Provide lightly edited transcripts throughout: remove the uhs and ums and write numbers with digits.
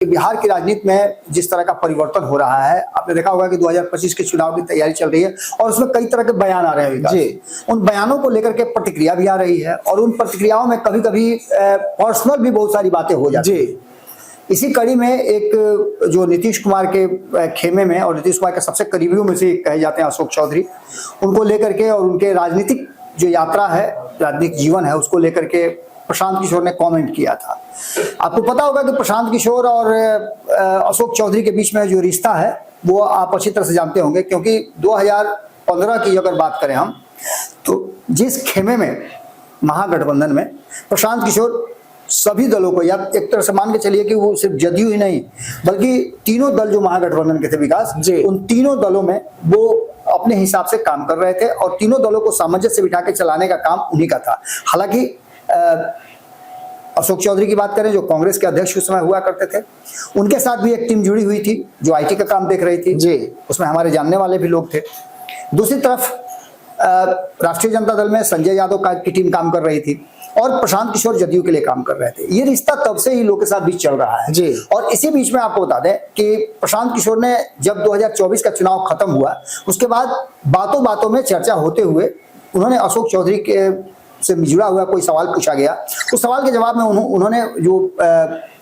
बिहार की राजनीति में जिस तरह का परिवर्तन हो रहा है, आपने देखा होगा कि 2025 के चुनाव की तैयारी चल रही है और उसमें कई तरह के बयान आ रहे हैं जी। उन बयानों को लेकर के प्रतिक्रिया भी आ रही है और उन प्रतिक्रियाओं में कभी कभी पर्सनल भी बहुत सारी बातें हो जाती है। इसी कड़ी में एक जो नीतीश कुमार के खेमे में और नीतीश कुमार के सबसे करीबियों में से कहे जाते हैं अशोक चौधरी, उनको लेकर के और उनके राजनीतिक जो यात्रा है, राजनीतिक जीवन है, उसको लेकर के प्रशांत किशोर ने कमेंट किया था। आपको पता होगा कि प्रशांत किशोर और अशोक चौधरी के बीच में जो रिश्ता है वो आप अच्छी तरह से जानते होंगे, क्योंकि 2015 की अगर बात करें हम, तो जिस खेमे में महागठबंधन में प्रशांत किशोर सभी दलों को, या एक तरह से मान के चलिए कि वो सिर्फ जदयू ही नहीं बल्कि तीनों दल जो महागठबंधन के थे विकास, उन तीनों दलों में वो अपने हिसाब से काम कर रहे थे और तीनों दलों को सामंजस्य से बिठा के चलाने का काम उन्हीं का था। हालांकि अशोक चौधरी की बात करें जो कांग्रेस के अध्यक्ष उस समय हुआ करते थे, उनके साथ भी एक टीम जुड़ी हुई थी जो आईटी का काम देख रही थी जी। उसमें हमारे जानने वाले भी लोग थे। दूसरी तरफ राष्ट्रीय जनता दल में संजय यादव की टीम काम कर रही थी और प्रशांत किशोर जदयू के लिए काम कर रहे थे। ये रिश्ता तब से ही लोग के साथ बीच चल रहा है जी। और इसी बीच में आपको बता दें कि प्रशांत किशोर ने जब 2024 का चुनाव खत्म हुआ, उसके बाद बातों बातों में चर्चा होते हुए उन्होंने अशोक चौधरी के से जुड़ा हुआ कोई सवाल पूछा गया, उस सवाल के जवाब में उन्होंने जो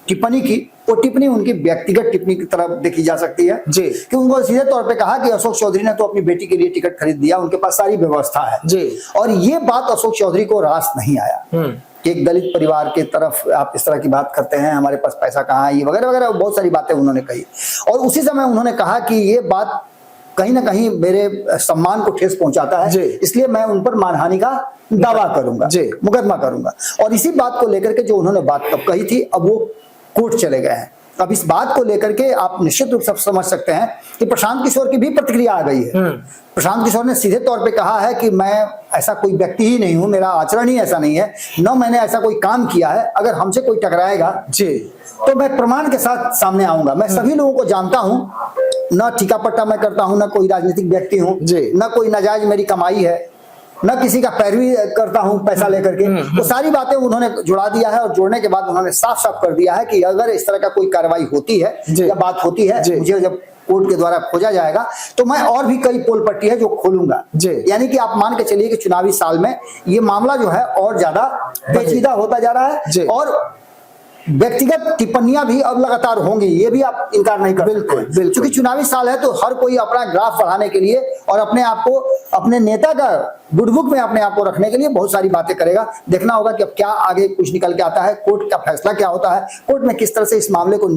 टिप्पणी की, वो टिप्पणी उनकी व्यक्तिगत टिप्पणी की तरफ देखी जा सकती है जी। कि उनको सीधे तौर पे कहा कि अशोक चौधरी ने तो अपनी बेटी के लिए टिकट खरीद दिया, उनके पास सारी व्यवस्था है जी। और ये बात अशोक चौधरी को रास नहीं आया कि एक दलित परिवार की तरफ आप इस तरह की बात करते हैं, हमारे पास पैसा कहाँ है, ये वगैरह वगैरह बहुत सारी बातें उन्होंने कही। और उसी समय उन्होंने कहा कि ये बात कहीं ना कहीं मेरे सम्मान को ठेस पहुंचाता है, इसलिए मैं उन पर मानहानि का दावा करूंगा, मुकदमा करूंगा। और इसी बात को लेकर के जो उन्होंने बात तब कही थी, अब वो कोर्ट चले गए हैं। अब इस बात को लेकर के आप निश्चित रूप से समझ सकते हैं कि प्रशांत किशोर की भी प्रतिक्रिया आ गई है। प्रशांत किशोर ने सीधे तौर पे कहा है कि मैं ऐसा कोई व्यक्ति ही नहीं हूं, मेरा आचरण ही ऐसा नहीं है, न मैंने ऐसा कोई काम किया है। अगर हमसे कोई टकराएगा जी तो मैं प्रमाण के साथ सामने आऊंगा। मैं सभी लोगों को जानता हूं, न ठीका पट्टा मैं करता हूं, न कोई राजनीतिक व्यक्ति हूं, न कोई नाजायज मेरी कमाई है, न किसी का पैरवी करता हूं पैसा लेकर के। वो सारी बातें उन्होंने जुड़ा दिया है और जोड़ने के बाद उन्होंने साफ साफ कर दिया है कि अगर इस तरह का कोई कार्रवाई होती है या बात होती है, मुझे जब कोर्ट के द्वारा खोजा जाएगा तो मैं और भी कई पोल पट्टी है जो खोलूंगा। यानी कि आप मान के चलिए कि चुनावी साल में ये मामला जो है और ज्यादा पेचीदा होता जा रहा है और व्यक्तिगत टिप्पणियां भी अब लगातार होंगी, ये भी आप इनकार नहीं कर सकते। क्योंकि चुनावी साल है तो हर कोई अपना ग्राफ बढ़ाने के लिए और अपने आप को, अपने नेता का गुडबुक में अपने आप को रखने के लिए बहुत सारी बातें करेगा। देखना होगा कि अब क्या आगे कुछ निकल के आता है, कोर्ट का फैसला क्या होता है, कोर्ट में किस तरह से इस मामले को